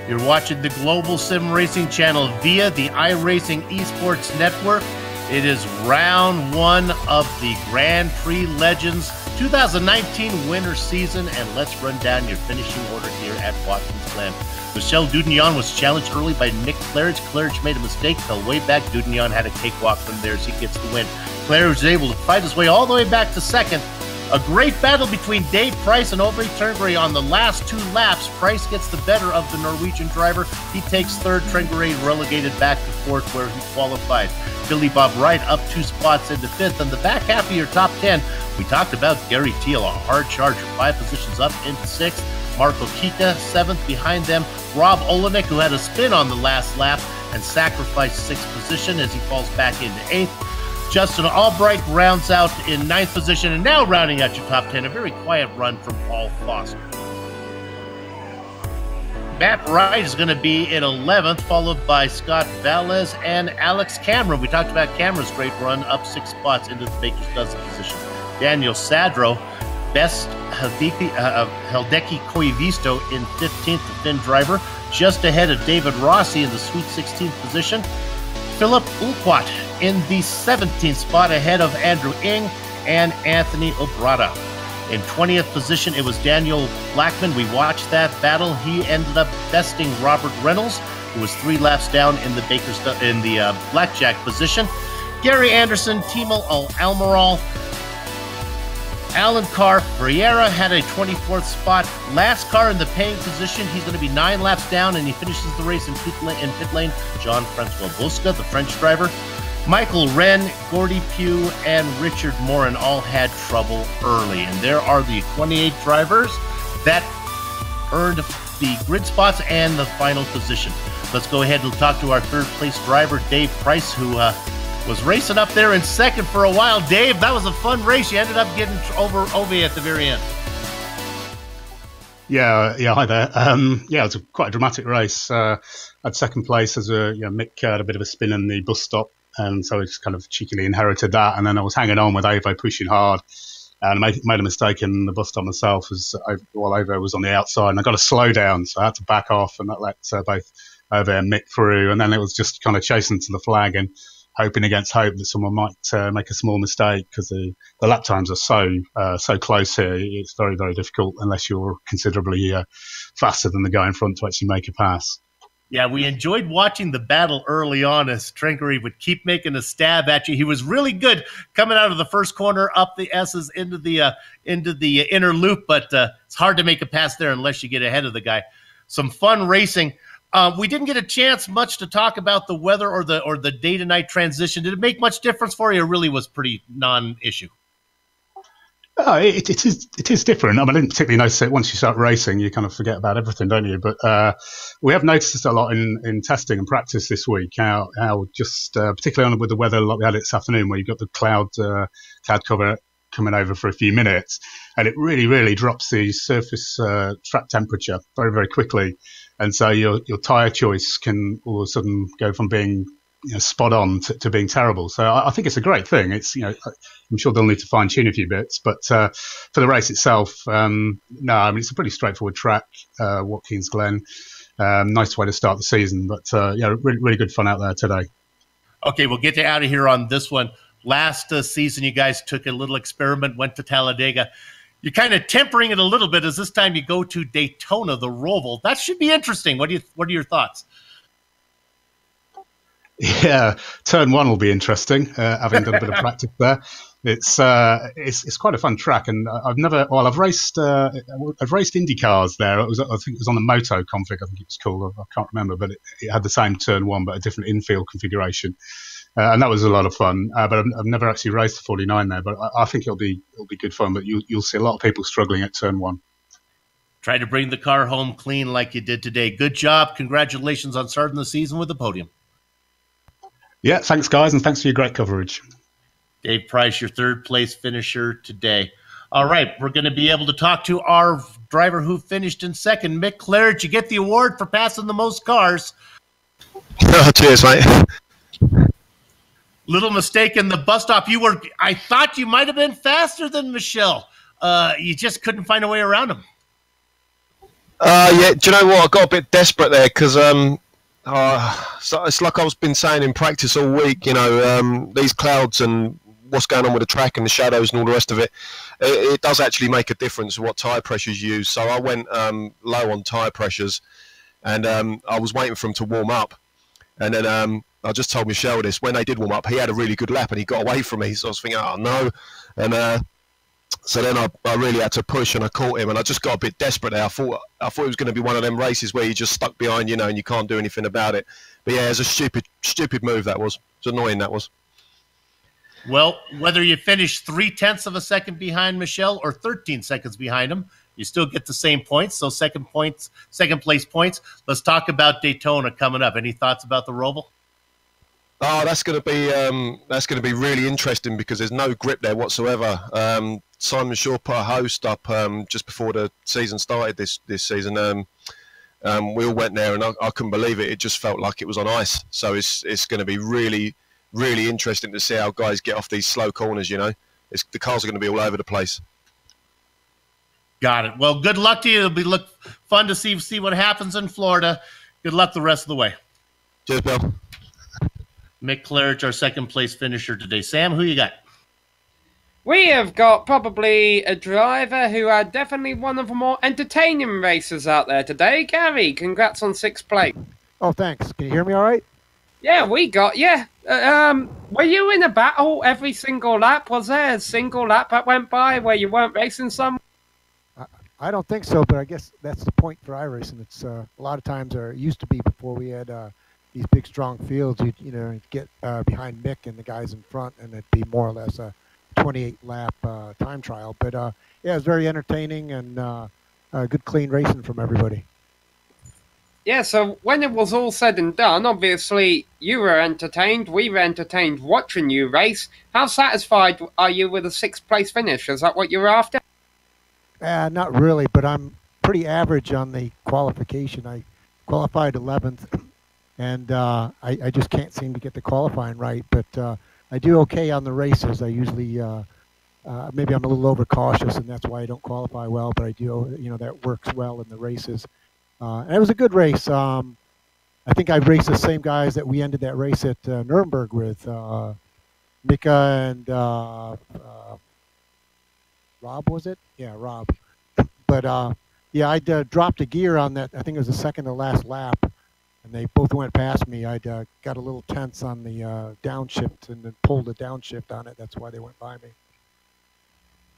You're watching the Global Sim Racing channel via the iRacing Esports Network. It is round one of the Grand Prix Legends 2019 winter season, and let's run down your finishing order here at Watkins Glen. Michel Dudignon was challenged early by Nick Claridge. Claridge made a mistake, fell way back. Dudignon had a cakewalk from there as he gets the win. Claridge was able to fight his way all the way back to second. A great battle between Dave Price and Aubrey Tringray on the last two laps. Price gets the better of the Norwegian driver. He takes third. Tringray relegated back to fourth where he qualified. Philippe Wright up 2 spots into fifth. On the back half of your top 10, we talked about Gary Teal, a hard charger, 5 positions up into sixth. Marco Kita, 7th behind them. Rob Olenek, who had a spin on the last lap and sacrificed 6th position as he falls back into 8th. Justin Albright rounds out in 9th position, and now rounding out your top 10, a very quiet run from Paul Foster. Matt Wright is going to be in 11th, followed by Scott Valles and Alex Cameron. We talked about Cameron's great run, up 6 spots into the Baker's Dozen position. Daniel Sadro, best Hideki Koivisto in 15th, the Finn driver, just ahead of David Rossi in the Sweet 16th position. Philip Ulquat in the 17th spot ahead of Andrew Ng and Anthony Obrata. In 20th position, it was Daniel Blackman. We watched that battle. He ended up besting Robert Reynolds, who was 3 laps down in the blackjack position. Gary Anderson, Timo Almiral, Alan Carr, Ferreira had a 24th spot. Last car in the paying position. He's going to be 9 laps down, and he finishes the race in pit lane. Jean-Francois Bosca, the French driver. Michael Wren, Gordy Pugh, and Richard Morin all had trouble early. And there are the 28 drivers that earned the grid spots and the final position. Let's go ahead and talk to our third place driver, Dave Price, who was racing up there in second for a while. Dave, that was a fun race. You ended up getting over Ove at the very end. Yeah, hi there. It was quite a dramatic race. At second place as Mick had a bit of a spin in the bus stop, and so I just kind of cheekily inherited that. And then I was hanging on with Ove, pushing hard, and I made a mistake in the bus stop myself while Ove was on the outside, and I got a slow down, so I had to back off, and that let both Ove and Mick through. And then it was just kind of chasing to the flag, and hoping against hope that someone might make a small mistake, because the lap times are so close here. It's very, very difficult unless you're considerably faster than the guy in front to actually make a pass. Yeah, we enjoyed watching the battle early on as Trinkery would keep making a stab at you. He was really good coming out of the first corner, up the S's into the inner loop, but it's hard to make a pass there unless you get ahead of the guy. Some fun racing. We didn't get a chance much to talk about the weather or the day to night transition. Did it make much difference for you, or really was pretty non-issue? It is different. I mean, I didn't particularly notice it. Once you start racing, you kind of forget about everything, don't you? But we have noticed this a lot in testing and practice this week, how just particularly with the weather like we had it this afternoon, where you've got the cloud cover coming over for a few minutes, and it really, really drops the surface track temperature very, very quickly. And so your tyre choice can all of a sudden go from being spot on to being terrible. So I think it's a great thing. It's I'm sure they'll need to fine tune a few bits, but for the race itself, no, I mean it's a pretty straightforward track. Watkins Glen, nice way to start the season, but really, really good fun out there today. Okay, we'll get you out of here on this one. Last season, you guys took a little experiment, went to Talladega. You're kind of tempering it a little bit as this time you go to Daytona, the Roval. That should be interesting. What are your thoughts? Yeah, turn one will be interesting. Having done a bit of practice there, it's quite a fun track, and I've raced Indy cars there. I think it was on the Moto config, I think it was called. I can't remember, but it had the same turn one but a different infield configuration, and that was a lot of fun. But I've never actually raced the 49 there, but I think it'll be good fun. But you'll see a lot of people struggling at turn one. Try to bring the car home clean like you did today. Good job. Congratulations on starting the season with the podium. Yeah, thanks, guys, and thanks for your great coverage. Dave Price, your third place finisher today. All right, we're going to be able to talk to our driver who finished in second, Mick Claridge. You get the award for passing the most cars. Oh, cheers, mate. Little mistake in the bus stop. I thought you might have been faster than Michelle. You just couldn't find a way around him. Yeah, do you know what? I got a bit desperate there because so it's like I've been saying in practice all week, these clouds and what's going on with the track and the shadows and all the rest of it, it does actually make a difference what tyre pressures you use. So I went low on tyre pressures, and I was waiting for him to warm up. And then I just told Michelle this. When they did warm up, he had a really good lap and he got away from me. So I was thinking, oh, no. And so then I really had to push, and I caught him, and I just got a bit desperate there. I thought it was going to be one of them races where you just stuck behind, and you can't do anything about it. But yeah, it was a stupid move that was. It's annoying, that was. Well, whether you finish 0.3 of a second behind Michelle or 13 seconds behind him, you still get the same points. So second place points. Let's talk about Daytona coming up. Any thoughts about the Roval? Oh, that's going to be really interesting because there's no grip there whatsoever. Simon Shaw put a host up just before the season started this season. We all went there, and I couldn't believe it. It just felt like it was on ice. So it's going to be really, really interesting to see how guys get off these slow corners. The cars are going to be all over the place. Got it. Well, good luck to you. It'll be fun to see what happens in Florida. Good luck the rest of the way. Cheers, Bill. Mick Claridge, our second place finisher today. Sam, who you got? We have got probably a driver who had definitely one of the more entertaining racers out there today. Gary, congrats on 6th place. Oh, thanks. Can you hear me all right? Yeah, we got you. Were you in a battle every single lap? Was there a single lap that went by where you weren't racing some? I don't think so, but I guess that's the point for iRacing. It's a lot of times, or it used to be before we had these big, strong fields, you'd get behind Mick and the guys in front, and it'd be more or less a 28-lap time trial. But, yeah, it was very entertaining and good, clean racing from everybody. Yeah, so when it was all said and done, obviously you were entertained, we were entertained watching you race. How satisfied are you with a 6th place finish? Is that what you were after? Not really, but I'm pretty average on the qualification. I qualified 11th. And I just can't seem to get the qualifying right. But I do okay on the races. I usually, maybe I'm a little overcautious, and that's why I don't qualify well. But I do, that works well in the races. And it was a good race. I think I raced the same guys that we ended that race at Nuremberg with, Mika and Rob, was it? Yeah, Rob. But yeah, I dropped a gear on that. I think it was the second to last lap, and they both went past me. I got a little tense on the downshift and then pulled the downshift on it. That's why they went by me.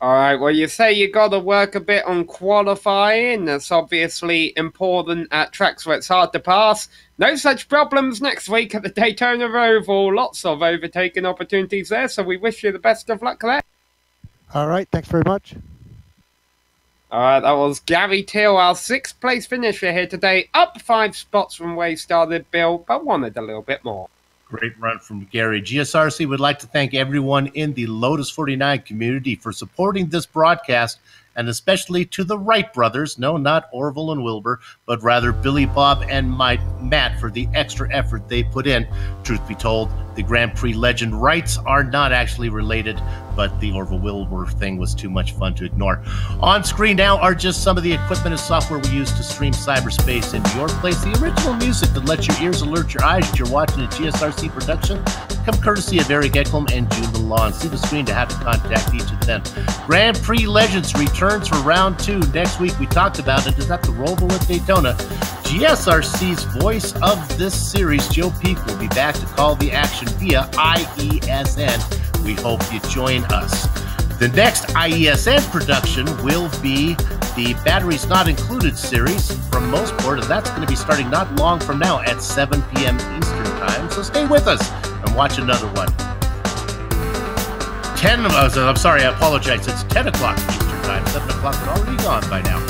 All right, well, you say you got to work a bit on qualifying. That's obviously important at tracks where it's hard to pass. No such problems next week at the Daytona Oval. Lots of overtaking opportunities there, so we wish you the best of luck there. All right, thanks very much. All right, that was Gary Till, our 6th place finisher here today. Up 5 spots from where he started, Bill, but wanted a little bit more. Great run from Gary. GSRC would like to thank everyone in the Lotus 49 community for supporting this broadcast, and especially to the Wright brothers, no, not Orville and Wilbur, but rather Billy, Bob, and Matt for the extra effort they put in. Truth be told, the Grand Prix legend Wrights are not actually related, but the Orville Wilbur thing was too much fun to ignore. On screen now are just some of the equipment and software we use to stream cyberspace into your place. The original music that lets your ears alert your eyes that you're watching a GSRC production come courtesy of Eric Eklum and June DeLon. See the screen to have to contact each of them. Grand Prix Legends returns for round 2 next week. We talked about it. Is at the Roval at Daytona. GSRC's voice of this series, Joe Peak, will be back to call the action via IESN. We hope you join us. The next IESN production will be the Batteries Not Included series from Motorsport, and that's going to be starting not long from now at 7 p.m. Eastern Time. So stay with us and watch another one. I'm sorry, I apologize. It's 10 o'clock Eastern Time. 7 o'clock is already gone by now.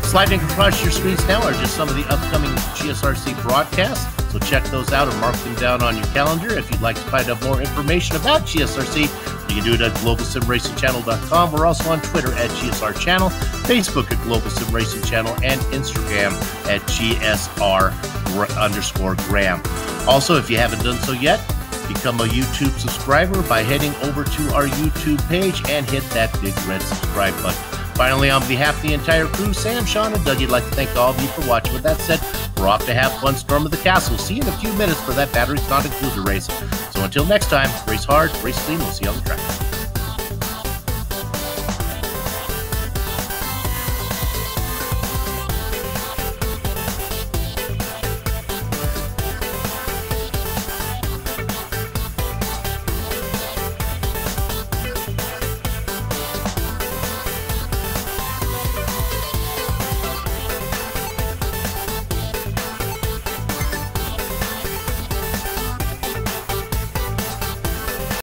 Sliding across your screens now are just some of the upcoming GSRC broadcasts. So check those out and mark them down on your calendar. If you'd like to find out more information about GSRC, you can do it at globalsimracingchannel.com. We're also on Twitter at GSR Channel, Facebook at Global Sim Racing Channel, and Instagram at GSR_Graham. Also, if you haven't done so yet, become a YouTube subscriber by heading over to our YouTube page and hit that big red subscribe button. Finally, on behalf of the entire crew, Sam, Sean, and Doug, I'd like to thank all of you for watching. With that said, we're off to have fun, storm of the castle. See you in a few minutes for that Batteries Not Included race. So until next time, race hard, race clean. We'll see you on the track.